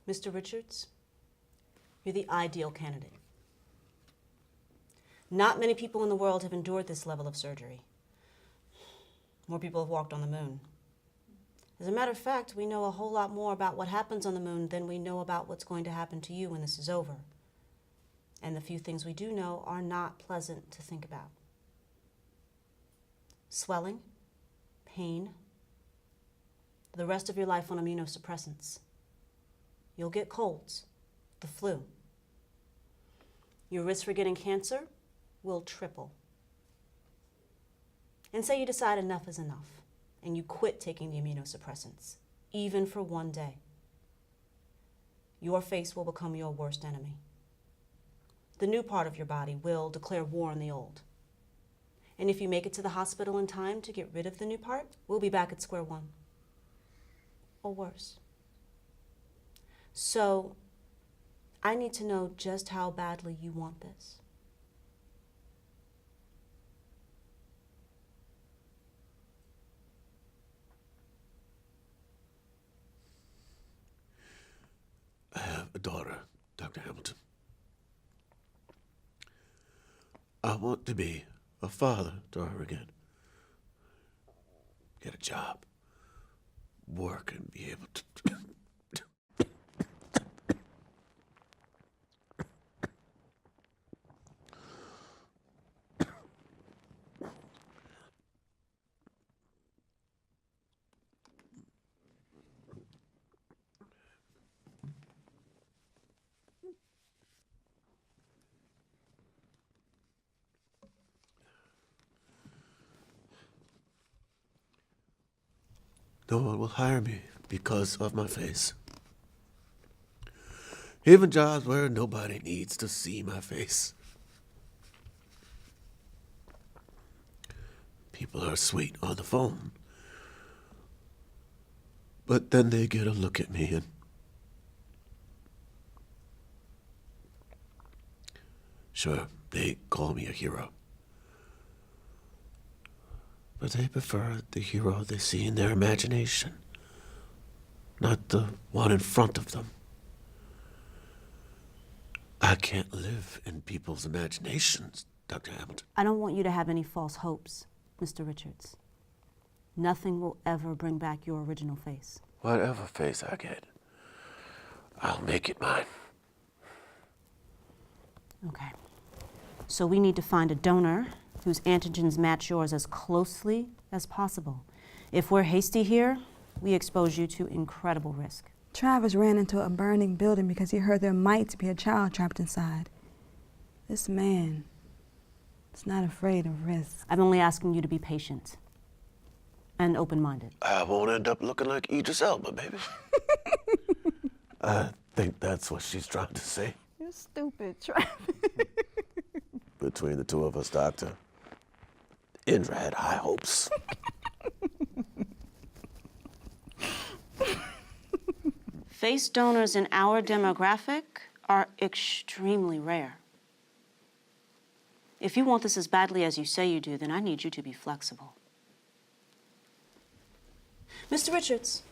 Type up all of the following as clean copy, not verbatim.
Mr. Richards, you're the ideal candidate. Not many people in the world have endured this level of surgery. More people have walked on the moon. As a matter of fact, we know a whole lot more about what happens on the moon than we know about what's going to happen to you when this is over. And the few things we do know are not pleasant to think about. Swelling, pain, the rest of your life on immunosuppressants. You'll get colds, the flu. Your risk for getting cancer will triple. And say you decide enough is enough, and you quit taking the immunosuppressants, even for one day. Your face will become your worst enemy. The new part of your body will declare war on the old. And if you make it to the hospital in time to get rid of the new part, we'll be back at square one. Or worse. So, I need to know just how badly you want this. I have a daughter, Dr. Hamilton. I want to be a father to her again. Get a job, work, and be able to... No one will hire me because of my face. Even jobs where nobody needs to see my face. People are sweet on the phone, but then they get a look at me and sure, they call me a hero. But they prefer the hero they see in their imagination, not the one in front of them. I can't live in people's imaginations, Dr. Hamilton. I don't want you to have any false hopes, Mr. Richards. Nothing will ever bring back your original face. Whatever face I get, I'll make it mine. Okay. So we need to find a donor whose antigens match yours as closely as possible. If we're hasty here, we expose you to incredible risk. Travis ran into a burning building because he heard there might be a child trapped inside. This man is not afraid of risk. I'm only asking you to be patient and open-minded. I won't end up looking like Idris Elba, baby. I think that's what she's trying to say. You're stupid, Travis. Between the two of us, Doctor, Indra had high hopes. Face donors in our demographic are extremely rare. If you want this as badly as you say you do, then I need you to be flexible. Mr. Richards,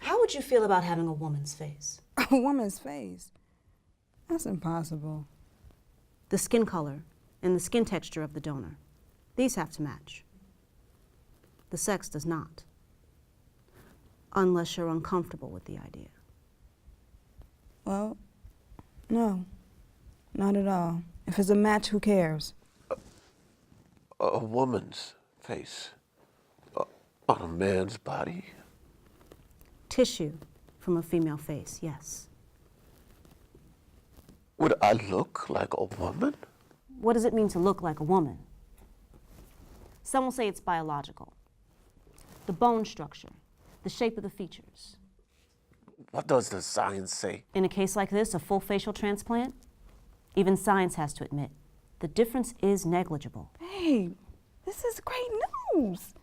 how would you feel about having a woman's face? A woman's face? That's impossible. The skin color and the skin texture of the donor. These have to match. The sex does not, unless you're uncomfortable with the idea. Well, no, not at all. If it's a match, who cares? A woman's face on a man's body? Tissue from a female face, yes. Would I look like a woman? What does it mean to look like a woman? Some will say it's biological. The bone structure, the shape of the features. What does the science say? In a case like this, a full facial transplant, even science has to admit, the difference is negligible. Babe, this is great news.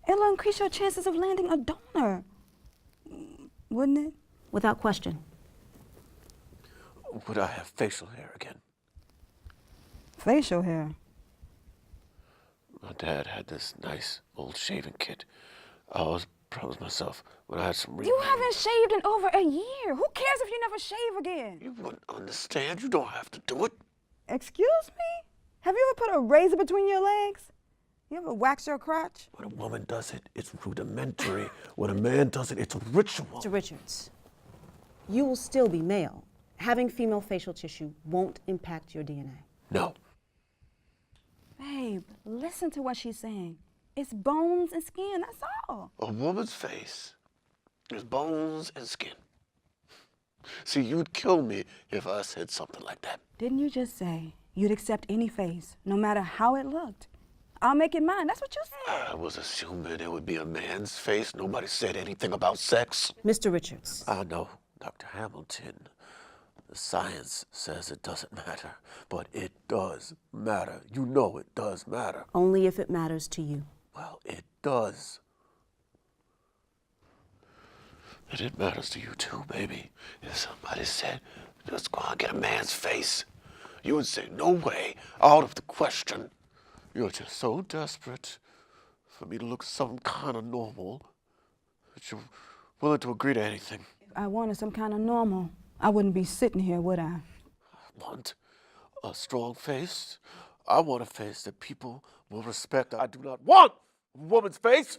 It'll increase your chances of landing a donor, wouldn't it? Without question. Would I have facial hair again? Facial hair? My dad had this nice old shaving kit. I was promised myself when I had some real. You haven't shaved in over a year. Who cares if you never shave again? You wouldn't understand. You don't have to do it. Excuse me? Have you ever put a razor between your legs? You ever wax your crotch? When a woman does it, it's rudimentary. When a man does it, it's a ritual. Mr. Richards, you will still be male. Having female facial tissue won't impact your DNA. No. Babe, listen to what she's saying. It's bones and skin, that's all. A woman's face is bones and skin. See, you'd kill me if I said something like that. Didn't you just say you'd accept any face, no matter how it looked? I'll make it mine, that's what you said. I was assuming it would be a man's face. Nobody said anything about sex. Mr. Richards. I know, Dr. Hamilton. The science says it doesn't matter, but it does matter. You know it does matter. Only if it matters to you. Well, it does. And it matters to you too, baby. If somebody said, just go and get a man's face, you would say, no way, out of the question. You're just so desperate for me to look some kind of normal that you're willing to agree to anything. If I wanted some kind of normal, I wouldn't be sitting here, would I? I want a strong face. I want a face that people will respect. I do not want a woman's face.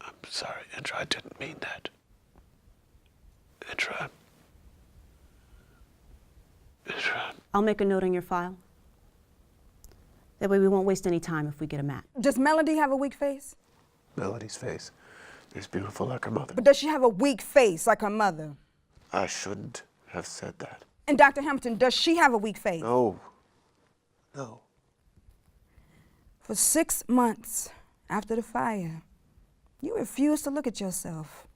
I'm sorry, Indra, I didn't mean that. Indra. I'll make a note on your file. That way we won't waste any time if we get a match. Does Melody have a weak face? Melody's face is beautiful like her mother. But does she have a weak face like her mother? I shouldn't have said that. And Dr. Hamilton, does she have a weak face? No. No. For 6 months after the fire, you refused to look at yourself.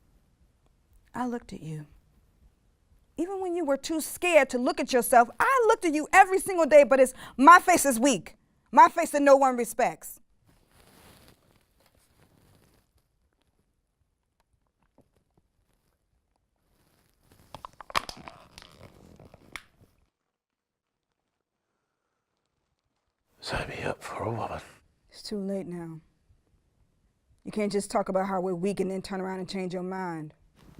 I looked at you. Even when you were too scared to look at yourself, I looked at you every single day, but it's my face is weak. My face that no one respects. Sign me up for a woman. It's too late now. You can't just talk about how we're weak and then turn around and change your mind.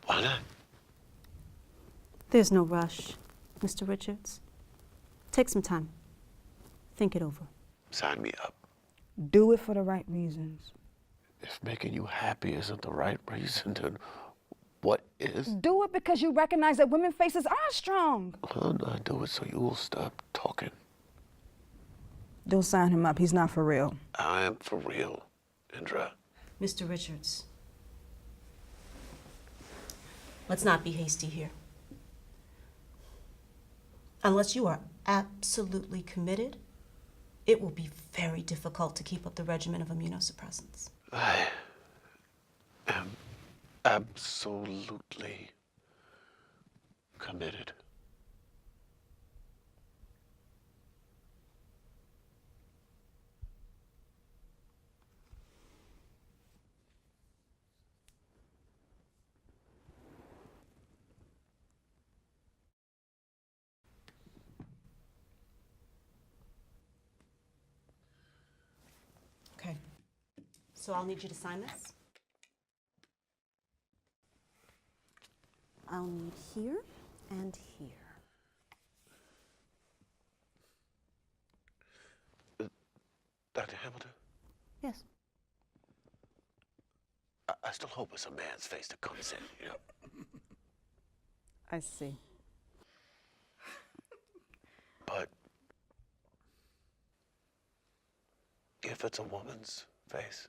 Why not? There's no rush, Mr. Richards. Take some time. Think it over. Sign me up. Do it for the right reasons. If making you happy isn't the right reason, then what is? Do it because you recognize that women's faces are strong. Well, I do it so you'll stop talking. Don't sign him up. He's not for real. I am for real, Indra. Mr. Richards, let's not be hasty here. Unless you are absolutely committed, it will be very difficult to keep up the regimen of immunosuppressants. I am absolutely committed. Okay. So I'll need you to sign this. I'll need here and here. Dr. Hamilton, Yes. I still hope it's a man's face that comes in, you know. I see. But if it's a woman's face,